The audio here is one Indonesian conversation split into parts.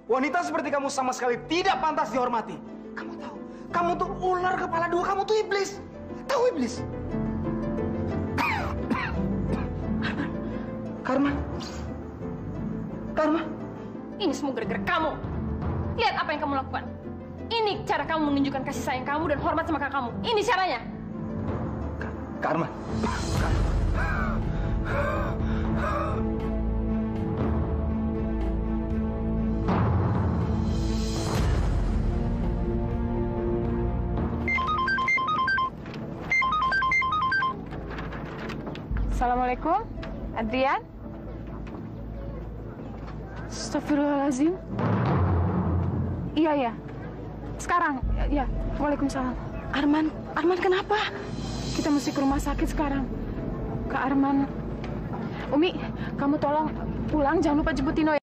Wanita seperti kamu sama sekali tidak pantas dihormati. Kamu tahu, kamu tuh ular kepala dua, kamu tuh iblis. Tahu iblis? Karma. Karma. Ini semua gara-gara kamu. Lihat apa yang kamu lakukan. Ini cara kamu menunjukkan kasih sayang kamu dan hormat sama kakak kamu. Ini caranya. Karma. Assalamualaikum, Adrian. Astagfirullahaladzim. Iya, ya. Sekarang, ya. Waalaikumsalam. Arman kenapa? Kita mesti ke rumah sakit sekarang. Kak Arman. Umi, kamu tolong pulang, jangan lupa jemput Tino ya.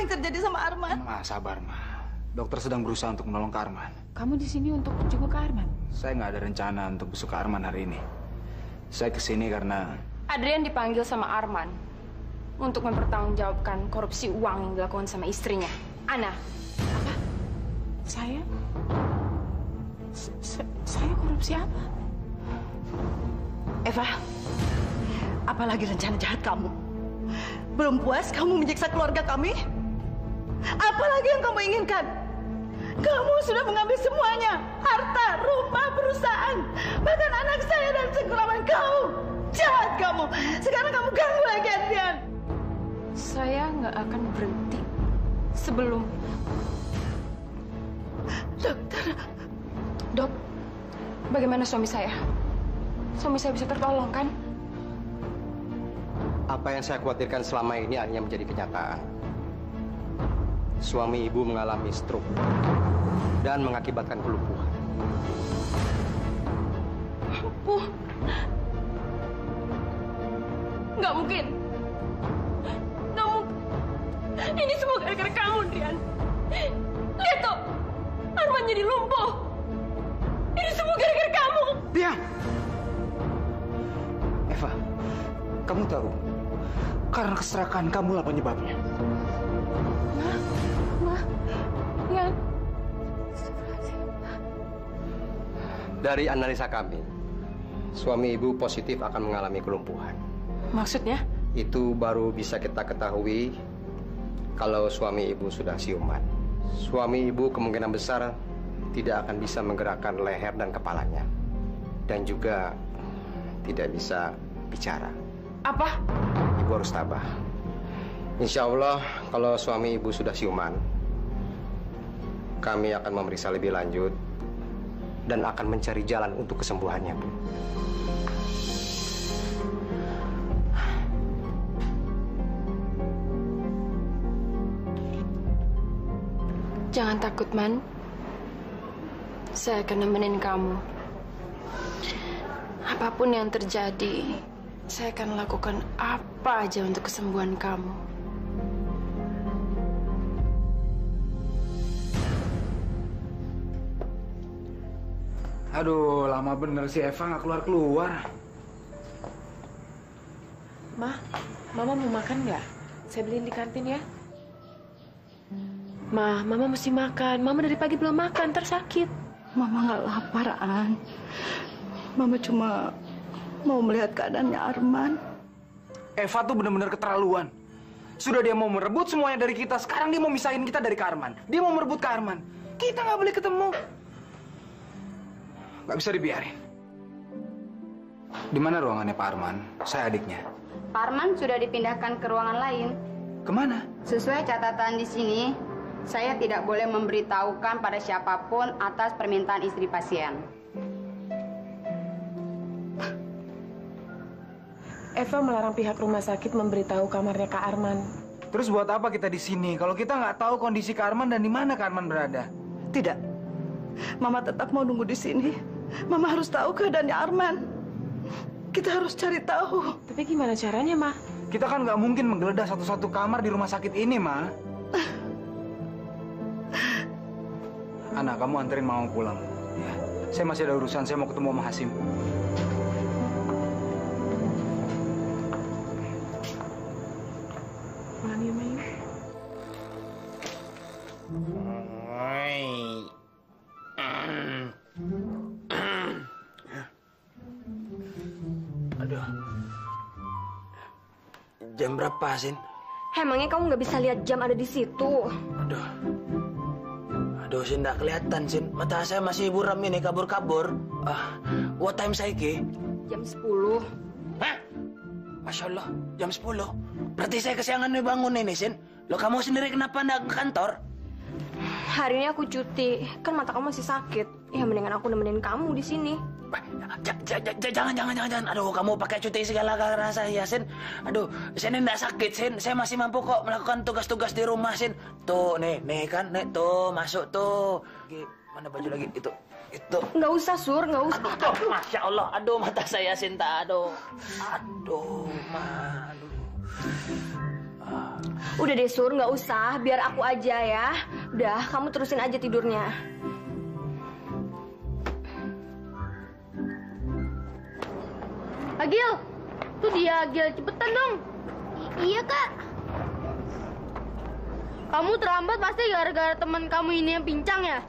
Terjadi sama Arman? Ma, sabar, Ma. Dokter sedang berusaha untuk menolong Kak Arman. Kamu di sini untuk jenguk Kak Arman? Saya nggak ada rencana untuk besuk Kak Arman hari ini. Saya kesini karena Adrian dipanggil sama Arman untuk mempertanggungjawabkan korupsi uang yang dilakukan sama istrinya, Ana. Apa? Saya? Saya korupsi apa? Eva, apalagi rencana jahat kamu? Belum puas kamu menyiksa keluarga kami? Apalagi yang kamu inginkan? Kamu sudah mengambil semuanya. Harta, rumah, perusahaan. Bahkan anak saya dan sekerabat kamu. Jahat kamu. Sekarang kamu ganggu lagi, Adrian. Saya nggak akan berhenti sebelum... Dokter. Dok, bagaimana suami saya? Suami saya bisa tertolong, kan? Apa yang saya khawatirkan selama ini akhirnya menjadi kenyataan. Suami ibu mengalami stroke dan mengakibatkan kelumpuhan. Lumpuh? Nggak mungkin. Nggak mungkin. Ini semua gara-gara kamu, Drian. Lihat tuh, Arman jadi lumpuh. Ini semua gara-gara kamu. diam. Eva, kamu tahu, karena keserakahan kamulah penyebabnya. Ya. Dari analisa kami, suami ibu positif akan mengalami kelumpuhan. Maksudnya? Itu baru bisa kita ketahui kalau suami ibu sudah siuman. Suami ibu kemungkinan besar tidak akan bisa menggerakkan leher dan kepalanya. Dan juga tidak bisa bicara. Apa? Ibu harus tabah. Insya Allah kalau suami ibu sudah siuman, kami akan memeriksa lebih lanjut dan akan mencari jalan untuk kesembuhannya, Bu. Jangan takut, Man. Saya akan nemenin kamu. Apapun yang terjadi, saya akan lakukan apa aja untuk kesembuhan kamu. Aduh, lama bener sih Eva nggak keluar-keluar. Ma, Mama mau makan nggak? Saya beliin di kantin ya. Ma, Mama mesti makan. Mama dari pagi belum makan, ntar sakit. Mama nggak lapar, An. Mama cuma mau melihat keadaannya Arman. Eva tuh bener-bener keterlaluan. Sudah dia mau merebut semuanya dari kita, sekarang dia mau misahin kita dari Kak Arman. Dia mau merebut Kak Arman. Kita nggak boleh ketemu. Nggak bisa dibiarin. Di mana ruangannya Pak Arman? Saya adiknya. Pak Arman sudah dipindahkan ke ruangan lain. Kemana? Sesuai catatan di sini, saya tidak boleh memberitahukan pada siapapun atas permintaan istri pasien. Eva melarang pihak rumah sakit memberitahu kamarnya Kak Arman. Terus buat apa kita di sini kalau kita nggak tahu kondisi Kak Arman dan di mana Kak Arman berada? Tidak. Mama tetap mau nunggu di sini. Mama harus tahu keadaannya Arman. Kita harus cari tahu. Tapi gimana caranya, Ma? Kita kan nggak mungkin menggeledah satu-satu kamar di rumah sakit ini, Ma. Anak, kamu anterin Mama pulang. Ya. Saya masih ada urusan, saya mau ketemu sama Hasim. Pulang ya, Ma. Aduh. Jam berapa, Sin? Emangnya kamu nggak bisa lihat jam ada di situ? Aduh. Aduh, Sin, nggak kelihatan, Sin. Mata saya masih buram ini, kabur-kabur. What time saiki? Jam 10. Hah? Masya Allah, jam 10. Berarti saya kesiangan nih bangun ini, Sin. Lo kamu sendiri kenapa nggak ke kantor? Hari ini aku cuti. Kan mata kamu masih sakit. Ya mendingan aku nemenin kamu di sini. Jangan. Aduh, kamu pakai cuti segala karena saya, Sin. Aduh, saya ini nggak sakit, Sin. Saya masih mampu kok melakukan tugas-tugas di rumah, Sin. Tuh, nih kan, nih tuh, masuk tuh. Mana baju lagi? Itu. Nggak usah, Sur, nggak usah. Aduh, Masya Allah. Aduh, mata saya, Sinta. Aduh, aduh. Udah deh, Sur, nggak usah. Biar aku aja ya. Udah, kamu terusin aja tidurnya. Agil, tuh dia Agil, cepetan dong. Iya kak. Kamu terlambat pasti gara-gara teman kamu ini yang pincang ya?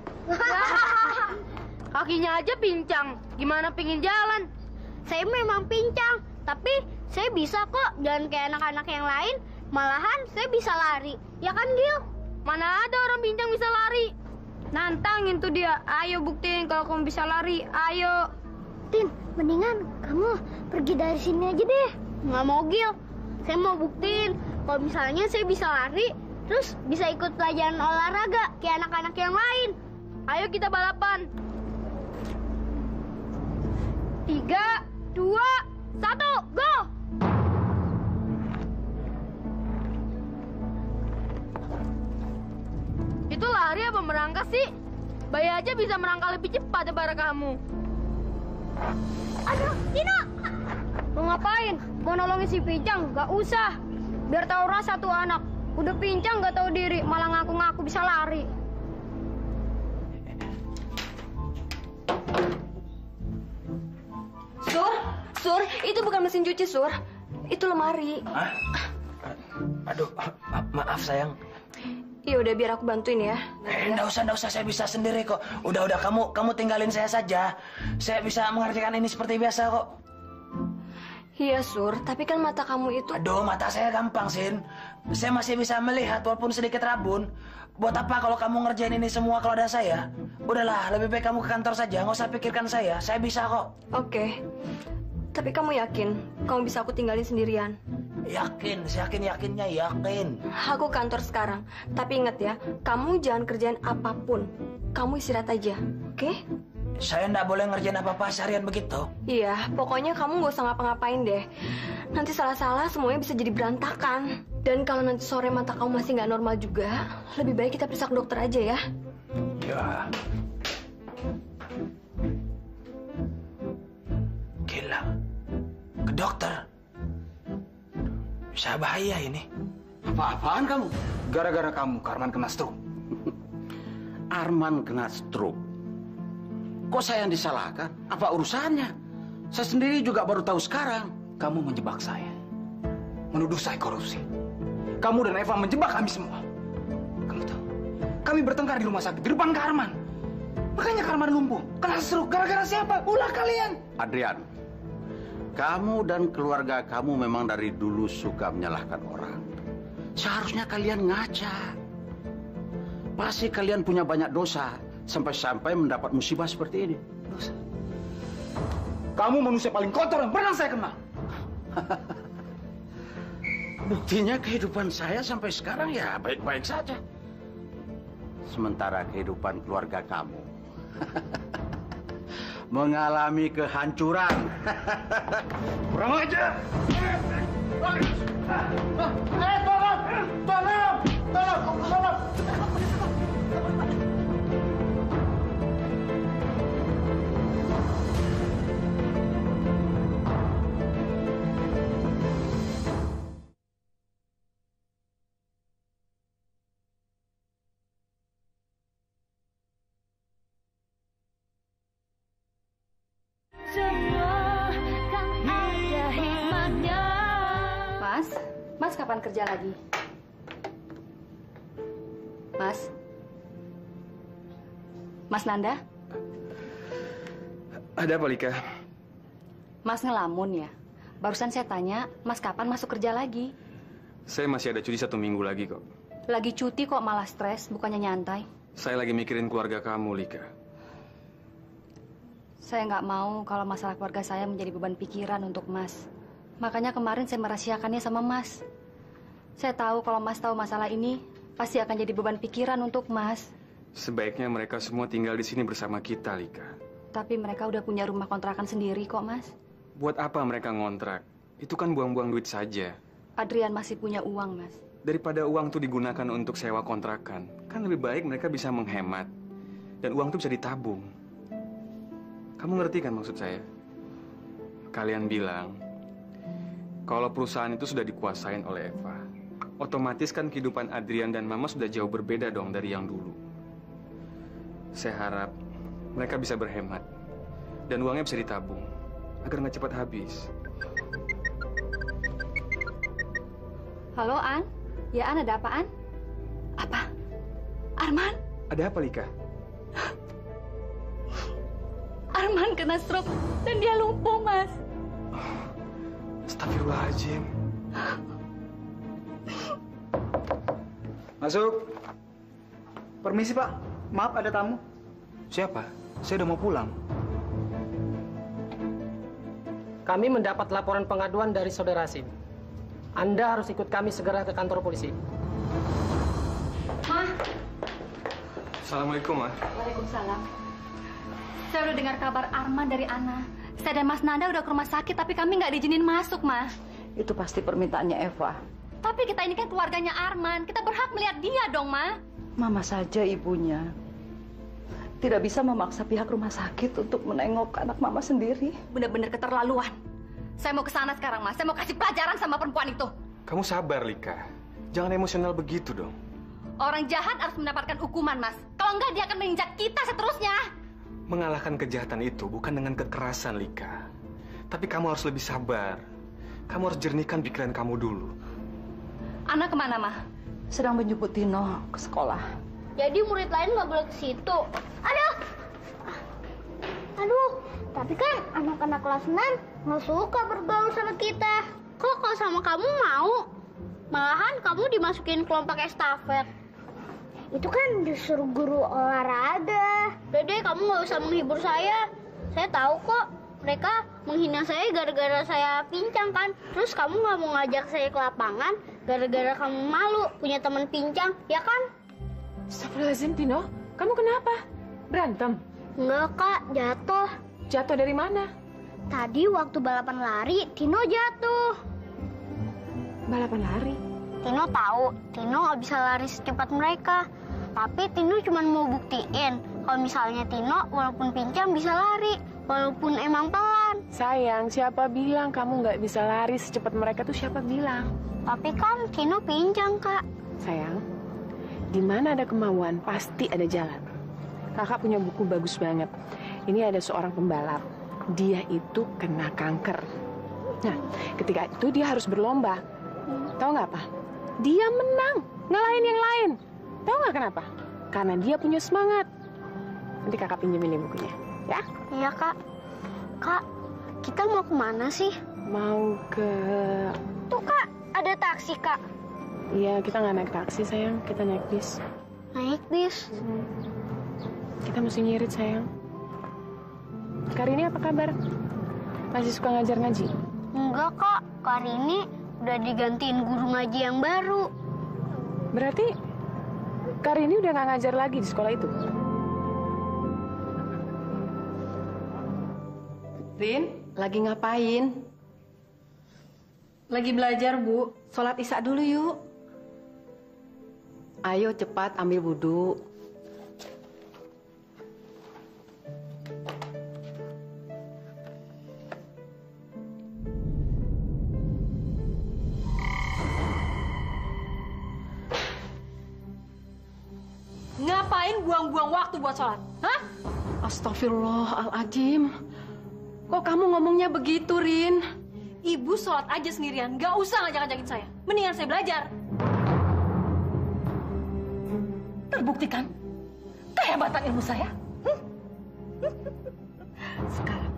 Kakinya aja pincang, gimana pingin jalan? Saya memang pincang, tapi saya bisa kok jalan kayak anak-anak yang lain. Malahan saya bisa lari, ya kan Gil? Mana ada orang pincang bisa lari? Nantangin tuh dia, ayo buktiin kalau kamu bisa lari, ayo. Tin, mendingan kamu pergi dari sini aja deh. Nggak mau, Gil. Saya mau buktiin kalau misalnya saya bisa lari, terus bisa ikut pelajaran olahraga kayak anak-anak yang lain. Ayo kita balapan. 3, 2, 1, go! Itu lari apa merangkak sih? Bayi aja bisa merangkak lebih cepat daripada kamu. Aduh, Tino! Mau ngapain? Mau nolongin si pincang? Gak usah. Biar tahu rasa tuh anak. Udah pincang gak tahu diri, malah ngaku-ngaku bisa lari. Sur, itu bukan mesin cuci, Sur. Itu lemari. Hah? Aduh, maaf sayang. Ya udah, biar aku bantuin ya. Nggak usah, saya bisa sendiri kok. Udah, kamu tinggalin saya saja. Saya bisa mengerjakan ini seperti biasa kok. Iya, Sur, tapi kan mata kamu itu... Aduh, mata saya gampang, Sin. Saya masih bisa melihat walaupun sedikit rabun. Buat apa kalau kamu ngerjain ini semua kalau ada saya? Udahlah, lebih baik kamu ke kantor saja. Nggak usah pikirkan saya bisa kok. Oke. Tapi kamu yakin kamu bisa aku tinggalin sendirian? Yakin. Aku kantor sekarang. Tapi ingat ya, kamu jangan kerjain apapun. Kamu istirahat aja, oke? Saya nggak boleh ngerjain apa-apa seharian begitu. Iya, pokoknya kamu nggak usah ngapa-ngapain deh. Nanti salah-salah semuanya bisa jadi berantakan. Dan kalau nanti sore mata kamu masih nggak normal juga, lebih baik kita periksa ke dokter aja ya. Ya. Gila. Ke dokter. Bisa bahaya ini. Apa-apaan kamu? Gara-gara kamu, Arman kena stroke. Arman kena stroke. Kok saya yang disalahkan? Apa urusannya? Saya sendiri juga baru tahu sekarang. Kamu menjebak saya. Menuduh saya korupsi. Kamu dan Eva menjebak kami semua. Kamu tahu, kami bertengkar di rumah sakit, di depan Kak Arman. Makanya Kak Arman lumpuh. Kena stroke. Gara-gara siapa? Ulah kalian. Adrian, kamu dan keluarga kamu memang dari dulu suka menyalahkan orang. Seharusnya kalian ngaca. Pasti kalian punya banyak dosa. Sampai-sampai mendapat musibah seperti ini. Dosa? Kamu manusia paling kotor yang pernah saya kenal. Buktinya kehidupan saya sampai sekarang ya baik-baik saja. Sementara kehidupan keluarga kamu mengalami kehancuran. Kurang ajar. Tolong. Mas kapan kerja lagi? Mas Nanda? Ada apa, Lika? Mas ngelamun ya? Barusan saya tanya, Mas kapan masuk kerja lagi? Saya masih ada cuti 1 minggu lagi kok. Lagi cuti kok malah stres, bukannya nyantai? Saya lagi mikirin keluarga kamu, Lika. Saya nggak mau kalau masalah keluarga saya menjadi beban pikiran untuk Mas. Makanya kemarin saya merahasiakannya sama Mas. Saya tahu kalau Mas tahu masalah ini, pasti akan jadi beban pikiran untuk Mas. Sebaiknya mereka semua tinggal di sini bersama kita, Lika. Tapi mereka udah punya rumah kontrakan sendiri kok, Mas. Buat apa mereka ngontrak? Itu kan buang-buang duit saja. Adrian masih punya uang, Mas. Daripada uang itu digunakan untuk sewa kontrakan, kan lebih baik mereka bisa menghemat. Dan uang itu bisa ditabung. Kamu ngerti kan maksud saya? Kalian bilang, kalau perusahaan itu sudah dikuasain oleh Eva, otomatis kan kehidupan Adrian dan Mama sudah jauh berbeda dong dari yang dulu. Saya harap mereka bisa berhemat dan uangnya bisa ditabung agar nggak cepat habis. Halo, An? Ya, An, ada apaan? Apa? Arman? Ada apa, Lika? Arman kena stroke dan dia lumpuh, Mas. Astagfirullahaladzim. Masuk. Permisi, Pak. Maaf, ada tamu. Siapa? Saya udah mau pulang. Kami mendapat laporan pengaduan dari Saudara Sim. Anda harus ikut kami segera ke kantor polisi. Ma. Assalamualaikum, Ma. Waalaikumsalam. Saya udah dengar kabar Arman dari Ana. Saya dan Mas Nanda udah ke rumah sakit, tapi kami nggak diizinin masuk, Ma. Itu pasti permintaannya Eva. Tapi kita ini kan keluarganya Arman. Kita berhak melihat dia dong, Ma. Mama saja ibunya. Tidak bisa memaksa pihak rumah sakit untuk menengok anak Mama sendiri. Bener-bener keterlaluan. Saya mau ke sana sekarang, Mas. Saya mau kasih pelajaran sama perempuan itu. Kamu sabar, Lika. Jangan emosional begitu dong. Orang jahat harus mendapatkan hukuman, Mas. Kalau enggak, dia akan menginjak kita seterusnya. Mengalahkan kejahatan itu bukan dengan kekerasan, Lika. Tapi kamu harus lebih sabar. Kamu harus jernihkan pikiran kamu dulu. Ana kemana, Ma? Sedang menjemput Tino ke sekolah. Jadi murid lain nggak boleh ke situ. Aduh, tapi kan anak-anak kelas 6 nggak suka bergaul sama kita. Kok kalau sama kamu mau? Malahan kamu dimasukin kelompok estafet. Itu kan disuruh guru olahraga. Udah deh, kamu nggak usah menghibur saya. Saya tahu kok mereka menghina saya gara-gara saya pincang kan. Terus kamu nggak mau ngajak saya ke lapangan gara-gara kamu malu punya teman pincang, ya kan? Astagfirullahaladzim, Tino. Kamu kenapa? Berantem? Enggak, Kak. Jatuh. Jatuh dari mana? Tadi waktu balapan lari, Tino jatuh. Balapan lari? Tino tahu Tino nggak bisa lari secepat mereka. Tapi Tino cuma mau buktiin kalau misalnya Tino walaupun pincang bisa lari, walaupun emang pelan. Sayang, siapa bilang kamu nggak bisa lari secepat mereka tuh siapa bilang? Tapi kan Tino pincang, Kak. Sayang, di mana ada kemauan pasti ada jalan. Kakak punya buku bagus banget. Ini ada seorang pembalap. Dia itu kena kanker. Nah, ketika itu dia harus berlomba. Tahu nggak apa? Dia menang, ngalahin yang lain. Tahu nggak kenapa? Karena dia punya semangat. Nanti kakak pinjemin nih bukunya, ya? Iya, Kak. Kak, kita mau kemana sih? Mau ke... Tuh, Kak, ada taksi, Kak. Iya, kita nggak naik taksi, sayang. Kita naik bis. Naik bis? Kita mesti ngirit, sayang. Karini apa kabar? Masih suka ngajar ngaji? Enggak, Kak. Karini udah digantiin guru ngaji yang baru. Berarti Karini udah nggak ngajar lagi di sekolah itu? Rin, lagi ngapain? Lagi belajar, Bu. Sholat isya dulu yuk. Ayo cepat ambil wudhu. Ngapain buang-buang waktu buat sholat? Hah? Astagfirullahaladzim. Kok kamu ngomongnya begitu, Rin? Ibu sholat aja sendirian, gak usah ngajak-ngajakin saya. Mendingan saya belajar. Terbukti kan kehebatan ilmu saya? Sekarang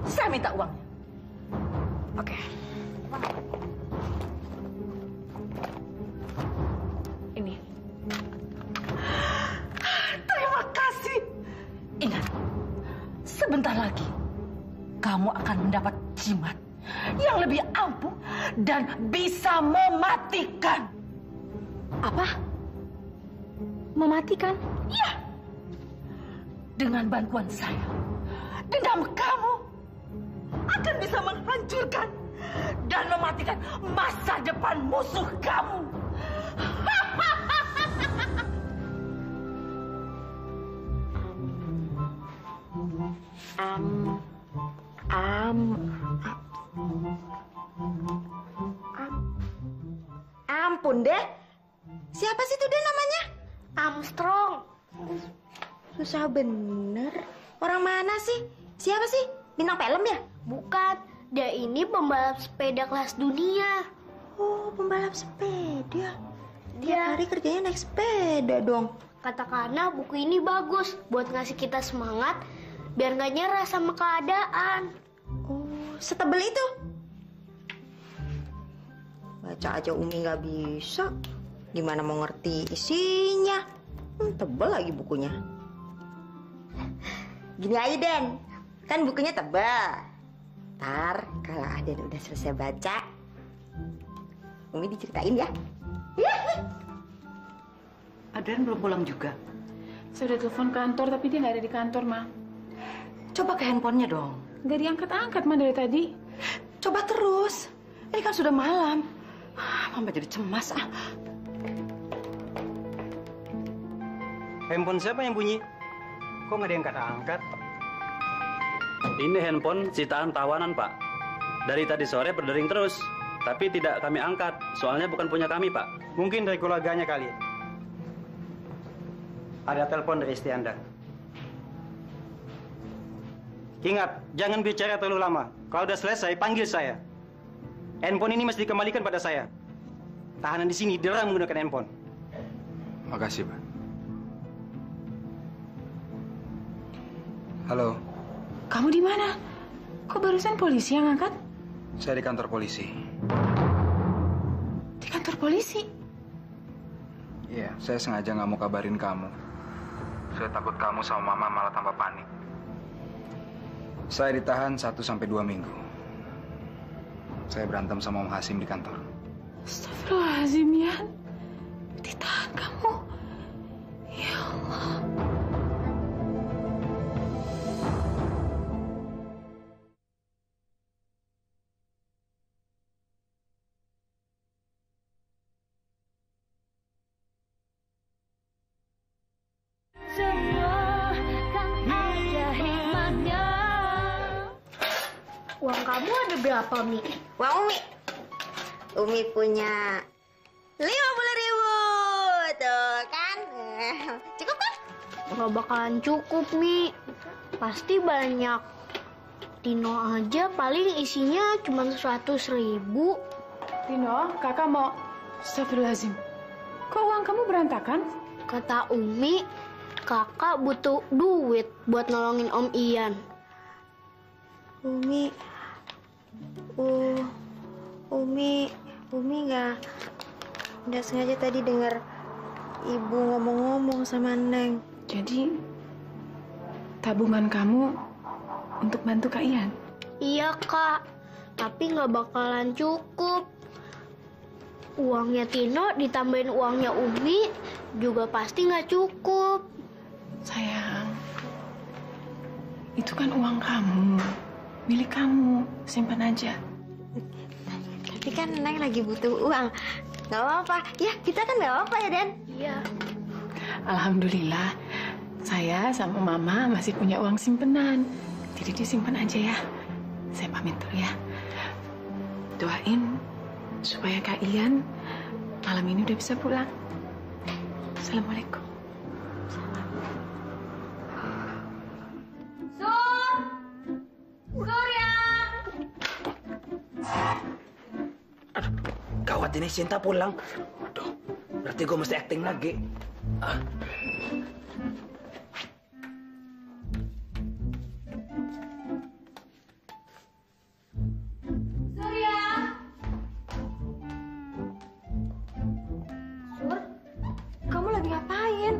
saya minta uangnya. Oke. Ini. Terima kasih. Ingat, sebentar lagi kamu akan mendapat jimat yang lebih ampuh dan bisa mematikan. Apa? Mematikan? Iya. Dengan bantuan saya, dendam kamu akan bisa menghancurkan dan mematikan masa depan musuh kamu. Ampun deh. Siapa sih itu deh namanya? Armstrong. Susah bener. Orang mana sih? Siapa sih? Bintang film ya? Bukan. Dia ini pembalap sepeda kelas dunia. Oh, pembalap sepeda. Tiap Dia hari kerjanya naik sepeda dong. katakanlah buku ini bagus buat ngasih kita semangat biar nggak nyerah sama keadaan. Oh, setebel itu? Baca aja Umi nggak bisa. Gimana mau ngerti isinya? Tebel lagi bukunya. Gini aja, Den. Kan bukunya tebal. Ntar kalau Aden udah selesai baca, Umi diceritain ya. Aden belum pulang juga. Saya udah telepon kantor, tapi dia nggak ada di kantor, Ma. Coba ke handphonenya dong. Nggak diangkat-angkat, Ma, dari tadi. Coba terus. Ini kan sudah malam. Mama jadi cemas. Handphone siapa yang bunyi? Kok nggak diangkat-angkat? Ini handphone sitaan tawanan, Pak. Dari tadi sore berdering terus, tapi tidak kami angkat. Soalnya bukan punya kami, Pak. Mungkin dari keluarganya kali. Ada telepon dari istri Anda. Ingat, jangan bicara terlalu lama. Kalau udah selesai, panggil saya. Handphone ini mesti dikembalikan pada saya. Tahanan di sini dilarang menggunakan handphone. Makasih, Pak. Halo, Kamu di mana? Kok barusan polisi yang angkat? saya di kantor polisi. Di kantor polisi? Iya, saya sengaja nggak mau kabarin kamu. Saya takut kamu sama Mama malah tambah panik. Saya ditahan 1-2 minggu. Saya berantem sama Om Hasim di kantor. Astagfirullahaladzim, Yan. Ditahan kamu. Ya Allah. Uang kamu ada berapa, Mi? Uang Umi punya 50.000. Tuh kan. Cukup kan? Nggak bakalan cukup, Mi. Pasti banyak. Tino aja paling isinya cuma 100.000. Tino, kakak mau... Astagfirullahaladzim. Kok uang kamu berantakan? Kata Umi, kakak butuh duit buat nolongin Om Ian. Umi nggak sengaja tadi dengar Ibu ngomong-ngomong sama Neng. Jadi, tabungan kamu untuk bantu Kak Ian? Iya, Kak. Tapi nggak bakalan cukup. Uangnya Tino ditambahin uangnya Umi juga pasti nggak cukup. Sayang, itu kan uang kamu, milik kamu, simpan aja. Tapi kan Neng lagi butuh uang. Gak apa-apa. Ya, kita kan gak apa-apa ya, Den? Iya. Alhamdulillah, saya sama Mama masih punya uang simpenan. Jadi disimpan aja ya. Saya pamit dulu ya. Doain supaya Kak Ian malam ini udah bisa pulang. Assalamualaikum. Surya! Aduh, gawat ini Sinta pulang. Aduh, berarti gue mesti acting lagi. Surya! Sur, kamu lagi ngapain?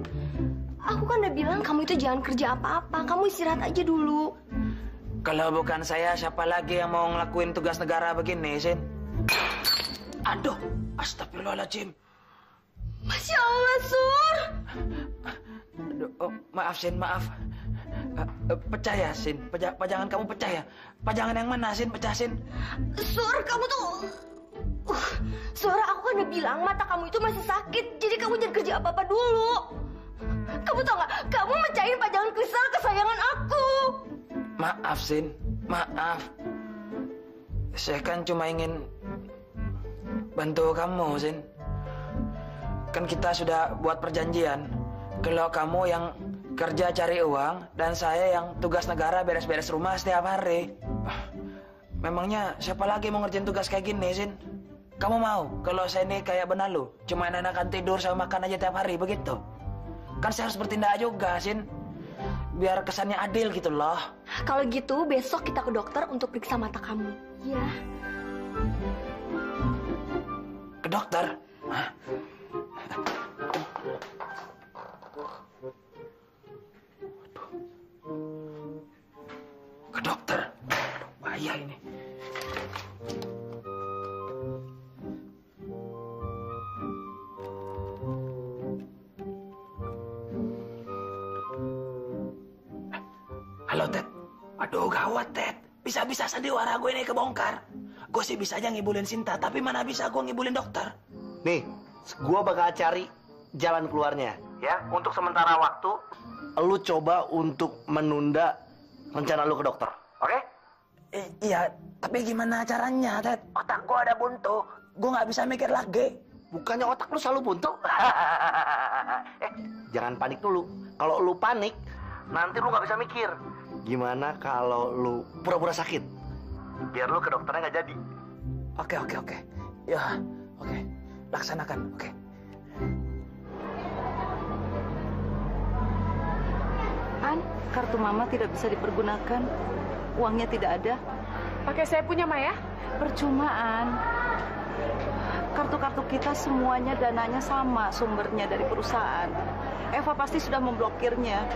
Aku kan udah bilang kamu itu jangan kerja apa-apa. Kamu istirahat aja dulu. Kalau bukan saya, siapa lagi yang mau ngelakuin tugas negara begini, Sin? Aduh, astagfirullahaladzim. Masya Allah, Sur. Aduh, oh, maaf, Sin, maaf. Pecah ya, Sin? Pajangan kamu pecah ya? Pajangan yang mana, Sin? Pecah, Sin? Sur, kamu tuh... Suara aku kan udah bilang mata kamu itu masih sakit. Jadi kamu jangan kerja apa-apa dulu. Kamu tau gak? Kamu mecahin pajangan kristal kesayangan aku. Maaf, Sin. Maaf. Saya kan cuma ingin bantu kamu, Sin. Kan kita sudah buat perjanjian. Kalau kamu yang kerja cari uang, dan saya yang tugas negara beres-beres rumah setiap hari. Memangnya siapa lagi mau ngerjain tugas kayak gini, Sin? Kamu mau kalau saya ini kayak benalu? Cuma enakan tidur sama makan aja tiap hari, begitu? Kan saya harus bertindak juga, Sin. Biar kesannya adil gitu loh. Kalau gitu besok kita ke dokter untuk periksa mata kamu. Iya. Ke dokter? Hah? Ke dokter? Bahaya ini. Halo, Ted. Aduh, gawat, Ted. Bisa-bisa sandiwara gue ini kebongkar. Gue sih bisa aja ngibulin Sinta, tapi mana bisa gue ngibulin dokter. Nih, gue bakal cari jalan keluarnya. Ya, untuk sementara waktu, lu coba untuk menunda rencana lu ke dokter. Oke? Iya, tapi gimana caranya, Ted? Otak gue ada buntu. Gue nggak bisa mikir lagi. Bukannya otak lu selalu buntu? Jangan panik dulu. Kalau lu panik, nanti lu nggak bisa mikir. Gimana kalau lu pura-pura sakit? Biar lu ke dokternya nggak jadi. Oke. Ya, oke. Laksanakan, oke. An, kartu Mama tidak bisa dipergunakan. Uangnya tidak ada. Pakai saya punya, Maya? Percuma, An. Kartu-kartu kita semuanya dananya sama sumbernya dari perusahaan. Eva pasti sudah memblokirnya.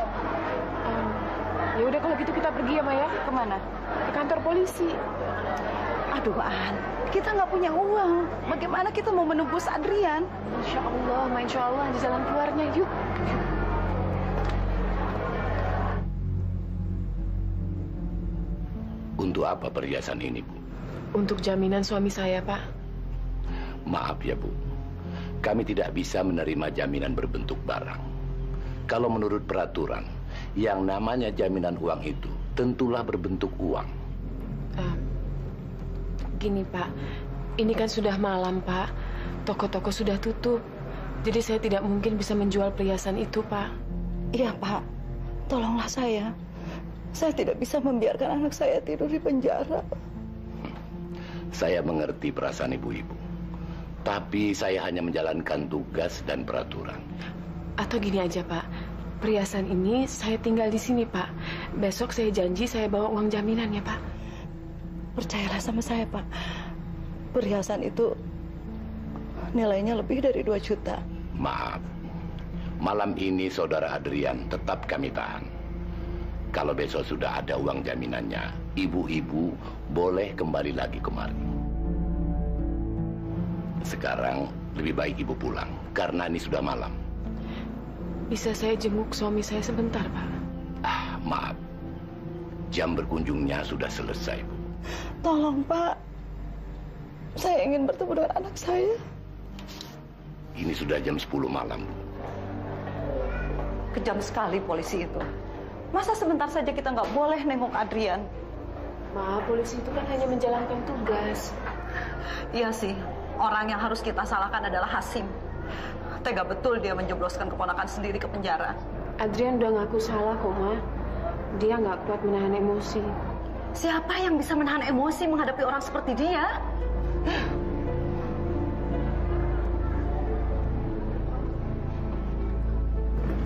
Ya udah kalau gitu kita pergi ya, Maya. Kemana? Ke kantor polisi. Aduh, An, kita nggak punya uang. Bagaimana kita mau menebus Adrian? Insya Allah, di jalan keluarnya. Yuk. Untuk apa perhiasan ini, Bu? Untuk jaminan suami saya, Pak. Maaf ya, Bu. Kami tidak bisa menerima jaminan berbentuk barang. Kalau menurut peraturan, yang namanya jaminan uang itu tentulah berbentuk uang. Gini Pak, ini kan sudah malam Pak. Toko-toko sudah tutup. Jadi saya tidak mungkin bisa menjual perhiasan itu Pak. Iya Pak, tolonglah saya. Saya tidak bisa membiarkan anak saya tidur di penjara. Saya mengerti perasaan ibu-ibu. Tapi saya hanya menjalankan tugas dan peraturan. Atau gini aja Pak, perhiasan ini saya tinggal di sini Pak. Besok saya janji saya bawa uang jaminan ya Pak. Percayalah sama saya Pak. Perhiasan itu nilainya lebih dari 2 juta. Maaf, malam ini saudara Adrian tetap kami tahan. Kalau besok sudah ada uang jaminannya, ibu-ibu boleh kembali lagi kemari. Sekarang lebih baik ibu pulang, karena ini sudah malam. Bisa saya jenguk suami saya sebentar Pak? Maaf, jam berkunjungnya sudah selesai, Bu. Tolong Pak, saya ingin bertemu dengan anak saya. Ini sudah jam 10 malam, Bu. Kejam sekali polisi itu. Masa sebentar saja kita nggak boleh nengok Adrian? Ma, polisi itu kan hanya menjalankan tugas. Iya sih, orang yang harus kita salahkan adalah Hasim. Tega betul dia menjebloskan keponakan sendiri ke penjara. Adrian udah ngaku salah kok, Ma. Dia nggak kuat menahan emosi. Siapa yang bisa menahan emosi menghadapi orang seperti dia?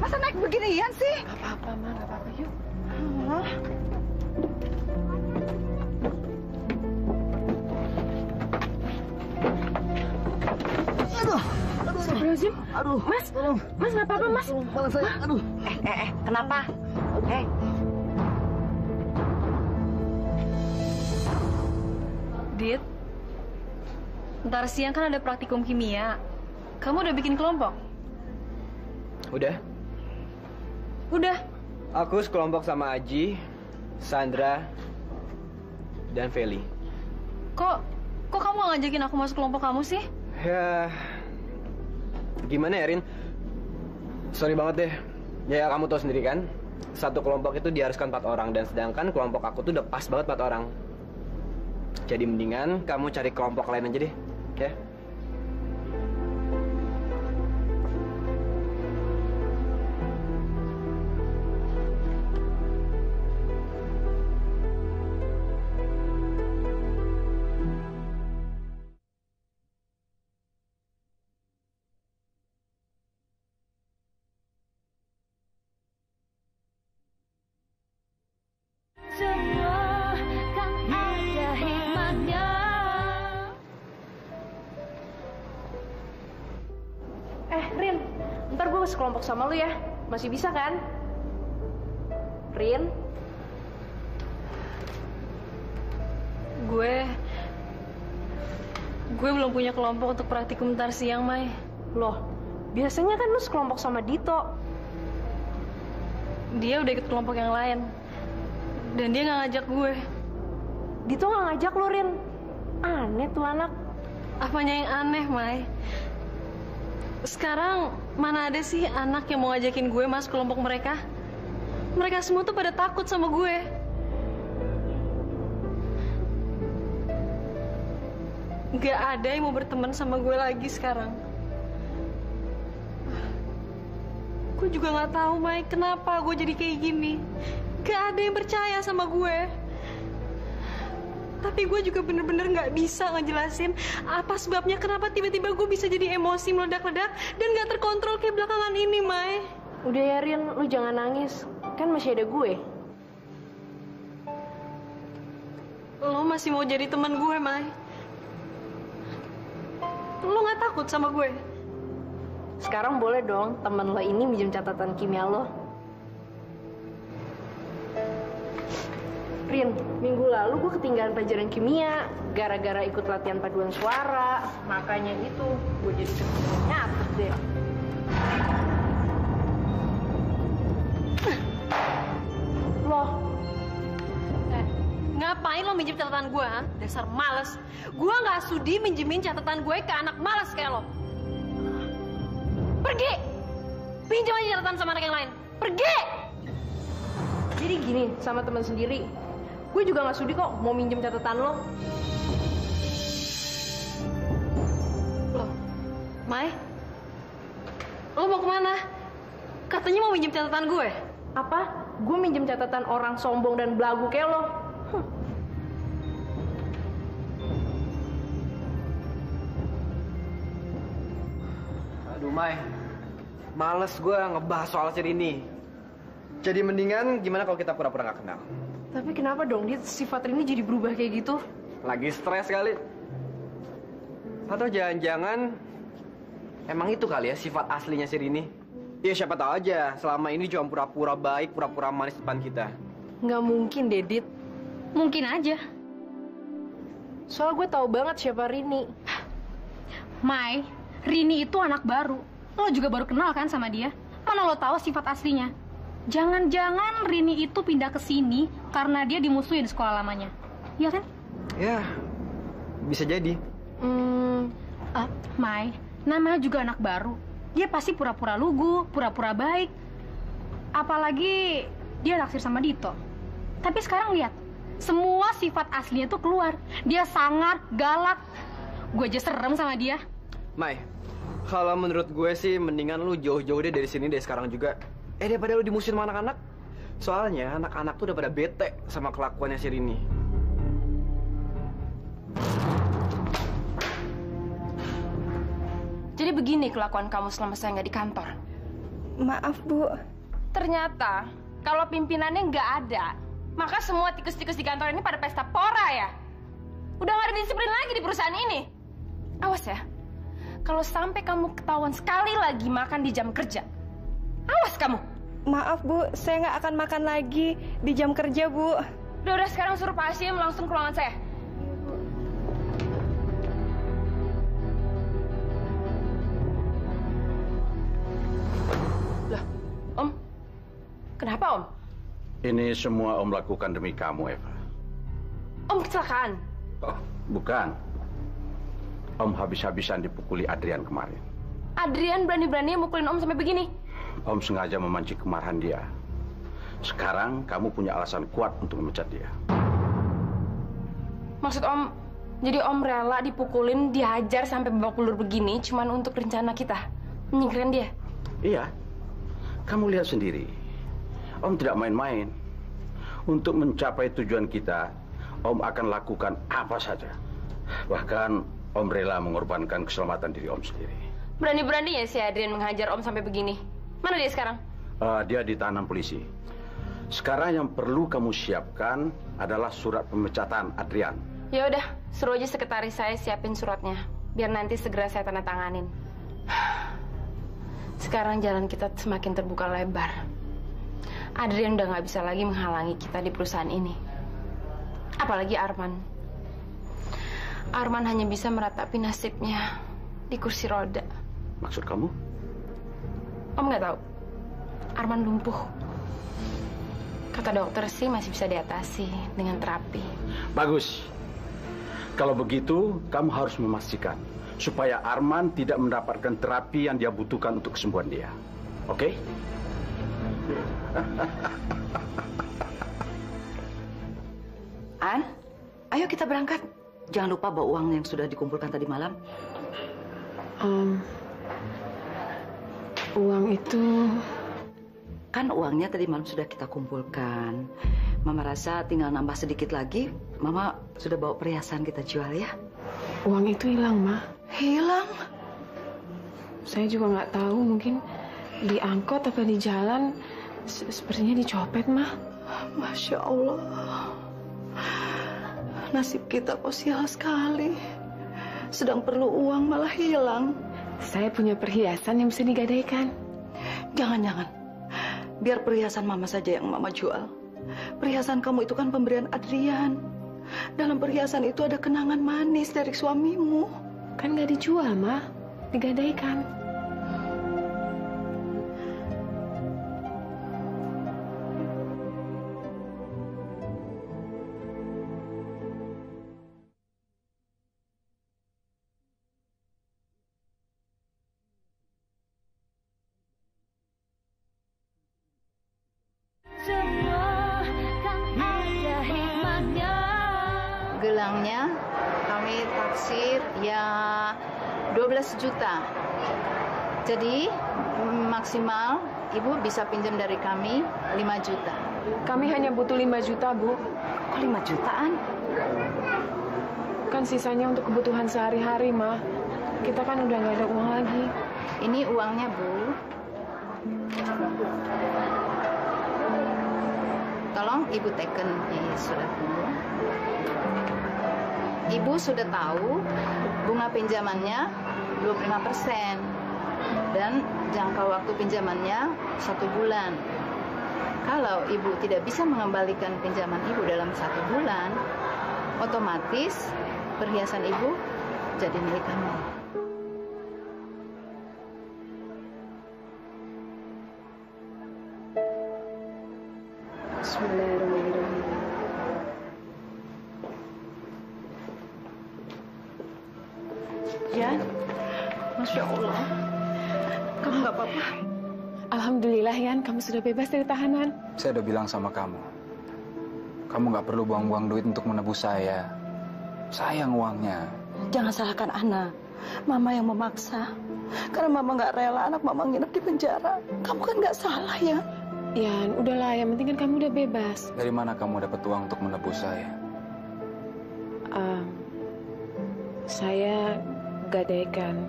Masa naik beginian sih? Gak apa-apa, Ma. Gak apa-apa. Yuk. Astagfirullahaladzim. Aduh. Mas, Mas nggak apa-apa, Mas. Kepala saya. Aduh. Kenapa? Dit, ntar siang kan ada praktikum kimia. Kamu udah bikin kelompok? Udah. Udah. Aku sekelompok sama Aji, Sandra, dan Feli. Kok kamu gak ngajakin aku masuk kelompok kamu sih? Ya, gimana ya, Rin? Sorry banget deh. Ya, kamu tahu sendiri kan, satu kelompok itu diharuskan 4 orang, dan sedangkan kelompok aku tuh udah pas banget 4 orang. Jadi mendingan kamu cari kelompok lain aja deh, ya? Rin, ntar gue sekelompok sama lu ya. Masih bisa kan? Rin? Gue belum punya kelompok untuk praktikum ntar siang, Mai. Loh, biasanya kan lu sekelompok sama Dito. Dia udah ikut kelompok yang lain. Dan dia nggak ngajak gue. Dito nggak ngajak lu, Rin. Aneh tuh anak. Apanya yang aneh, Mai? Sekarang mana ada sih anak yang mau ngajakin gue masuk kelompok mereka? Mereka semua tuh pada takut sama gue. Gak ada yang mau berteman sama gue lagi sekarang. Gue juga gak tahu, Mai, kenapa gue jadi kayak gini. Gak ada yang percaya sama gue. Tapi gue juga bener-bener gak bisa ngejelasin apa sebabnya kenapa tiba-tiba gue bisa jadi emosi meledak-ledak dan gak terkontrol kayak belakangan ini, Mai. Udah ya, Rin, lu jangan nangis. Kan masih ada gue. Lo masih mau jadi teman gue, Mai. Lo gak takut sama gue? Sekarang boleh dong teman lo ini minjem catatan kimia lo. Rin, minggu lalu gue ketinggalan pelajaran kimia gara-gara ikut latihan paduan suara. Makanya itu gue jadi nyatet deh. Loh, ngapain lo minjem catatan gue, ha? Dasar males. Gue nggak sudi minjemin catatan gue ke anak males kayak lo. Pergi! Pinjam aja catatan sama anak yang lain. Pergi! Jadi gini, sama teman sendiri. Gue juga nggak sudi kok mau minjem catatan lo. Mai, lo mau kemana? Katanya mau minjem catatan gue. Apa? Gue minjem catatan orang sombong dan belagu kayak lo. Aduh, Mai. Males gue ngebahas soal si Rini. Jadi mendingan gimana kalau kita pura-pura nggak kenal? Tapi kenapa dong dia sifat Rini jadi berubah kayak gitu? Lagi stres kali. Atau jangan-jangan emang itu kali ya sifat aslinya si Rini? Ya siapa tahu aja selama ini cuma pura-pura baik, pura-pura manis depan kita. Nggak mungkin, Dedit. Mungkin aja. Soal gue tahu banget siapa Rini. Mai, Rini itu anak baru. Lo juga baru kenal kan sama dia? Mana lo tahu sifat aslinya? Jangan-jangan Rini itu pindah ke sini karena dia dimusuhin di sekolah lamanya. Iya kan? Ya, bisa jadi. Mai, namanya juga anak baru. Dia pasti pura-pura lugu, pura-pura baik. Apalagi dia naksir sama Dito. Tapi sekarang lihat, semua sifat aslinya tuh keluar. Dia sangar, galak. Gue aja serem sama dia. Mai, kalau menurut gue sih mendingan lu jauh-jauh deh dari sini deh sekarang juga. Daripada lu dimusuhin sama anak-anak. Soalnya anak-anak tuh udah pada bete sama kelakuannya si Rini. Jadi begini kelakuan kamu selama saya nggak di kantor. Maaf, Bu. Ternyata kalau pimpinannya nggak ada, maka semua tikus-tikus di kantor ini pada pesta pora ya. Udah nggak ada disiplin lagi di perusahaan ini. Awas ya, kalau sampai kamu ketahuan sekali lagi makan di jam kerja, awas kamu. Maaf, Bu. Saya nggak akan makan lagi di jam kerja, Bu. Udah sekarang suruh Pak Hasyim langsung ke ruangan saya. Om, kenapa Om? Ini semua Om lakukan demi kamu, Eva. Om kecelakaan? Oh, bukan. Om habis-habisan dipukuli Adrian kemarin. Adrian berani-beraninya mukulin Om sampai begini? Om sengaja memancing kemarahan dia. Sekarang kamu punya alasan kuat untuk memecat dia. Maksud Om, jadi Om rela dipukulin, dihajar sampai babak belur begini cuman untuk rencana kita menyingkirkan dia? Iya. Kamu lihat sendiri, Om tidak main-main. Untuk mencapai tujuan kita, Om akan lakukan apa saja. Bahkan Om rela mengorbankan keselamatan diri Om sendiri. Berani-beraninya si Adrian menghajar Om sampai begini. Mana dia sekarang? Dia ditahanan polisi. Sekarang yang perlu kamu siapkan adalah surat pemecatan Adrian. Ya udah, suruh aja sekretaris saya siapin suratnya, biar nanti segera saya tanda tanganin. Sekarang jalan kita semakin terbuka lebar. Adrian udah nggak bisa lagi menghalangi kita di perusahaan ini. Apalagi Arman. Arman hanya bisa meratapi nasibnya di kursi roda. Maksud kamu? Om nggak tahu. Arman lumpuh. Kata dokter sih masih bisa diatasi dengan terapi. Bagus. Kalau begitu, kamu harus memastikan supaya Arman tidak mendapatkan terapi yang dia butuhkan untuk kesembuhan dia. Oke? An, ayo kita berangkat. Jangan lupa bawa uang yang sudah dikumpulkan tadi malam. Uang itu... Kan uangnya tadi malam sudah kita kumpulkan. Mama rasa tinggal nambah sedikit lagi. Mama sudah bawa perhiasan kita jual ya. Uang itu hilang, Ma. Hilang? Saya juga nggak tahu, mungkin di angkot atau di jalan. Sepertinya dicopet, Ma. Masya Allah. Nasib kita kok sial sekali. Sedang perlu uang malah hilang. Saya punya perhiasan yang bisa digadaikan. Jangan-jangan. Biar perhiasan Mama saja yang Mama jual. Perhiasan kamu itu kan pemberian Adrian. Dalam perhiasan itu ada kenangan manis dari suamimu. Kan nggak dijual, Ma. Digadaikan. Gelangnya kami naksir ya 12 juta. Jadi maksimal Ibu bisa pinjam dari kami 5 juta. Kami hanya butuh 5 juta, Bu. Kok 5 jutaan? Kan sisanya untuk kebutuhan sehari-hari, Ma. Kita kan udah nggak ada uang lagi. Ini uangnya, Bu. Tolong Ibu teken di suratnya. Ibu sudah tahu bunga pinjamannya 25%. Dan jangka waktu pinjamannya 1 bulan. Kalau Ibu tidak bisa mengembalikan pinjaman Ibu dalam 1 bulan, otomatis perhiasan Ibu jadi milik kami. Bismillahirrahmanirrahim. Ya, Masya Allah. Kamu nggak apa-apa? Alhamdulillah, Yan. Kamu sudah bebas dari tahanan. Saya udah bilang sama kamu. Kamu nggak perlu buang-buang duit untuk menebus saya. Sayang uangnya. Jangan salahkan Ana. Mama yang memaksa. Karena Mama nggak rela anak Mama nginep di penjara. Kamu kan nggak salah ya. Yan, udahlah. Yang penting kan kamu udah bebas. Dari mana kamu dapat uang untuk menebus saya? Saya gadaikan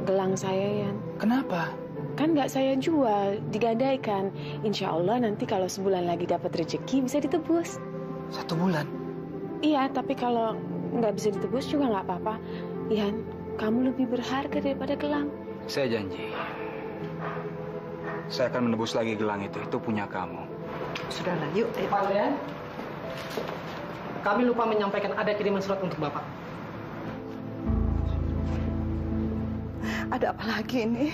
gelang saya, Yan. Kenapa? Kan nggak saya jual, digadaikan. Insya Allah nanti kalau sebulan lagi dapat rezeki bisa ditebus. 1 bulan? Iya, tapi kalau nggak bisa ditebus juga nggak apa-apa. Yan, kamu lebih berharga daripada gelang. Saya janji. Saya akan menebus lagi gelang itu. Itu punya kamu. Sudahlah, yuk. Pak Adrian, kami lupa menyampaikan ada kiriman surat untuk Bapak. Ada apa lagi ini?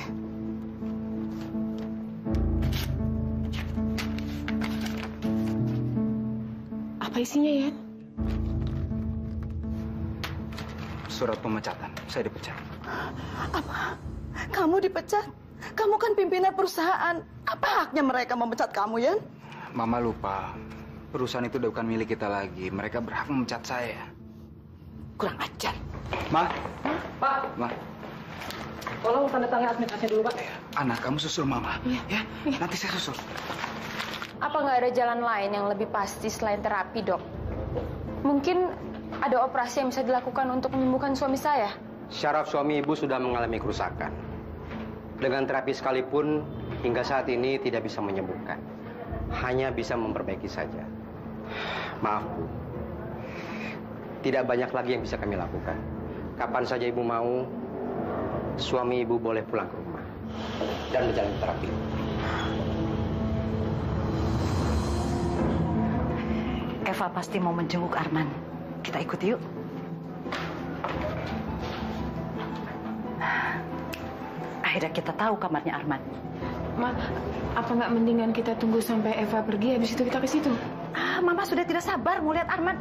Apa isinya, Yan? Surat pemecatan. Saya dipecat. Apa? Kamu dipecat? Kamu kan pimpinan perusahaan. Apa haknya mereka memecat kamu, Yan? Mama lupa. Perusahaan itu udah bukan milik kita lagi. Mereka berhak memecat saya. Kurang ajar. Ma. Pak. Ma. Tolong tanda tangan administrasinya dulu, Pak. Anak, kamu susul Mama. Ya, nanti saya susul. Apa nggak ada jalan lain yang lebih pasti selain terapi, Dok? Mungkin ada operasi yang bisa dilakukan untuk menyembuhkan suami saya? Syaraf suami Ibu sudah mengalami kerusakan. Dengan terapi sekalipun, hingga saat ini tidak bisa menyembuhkan. Hanya bisa memperbaiki saja. Maaf, Bu. Tidak banyak lagi yang bisa kami lakukan. Kapan saja Ibu mau, suami Ibu boleh pulang ke rumah dan menjalani terapi. Eva pasti mau menjenguk Arman. Kita ikut yuk. Akhirnya kita tahu kamarnya Arman. Ma, apa nggak mendingan kita tunggu sampai Eva pergi, habis itu kita ke situ? Mama sudah tidak sabar mau lihat Arman.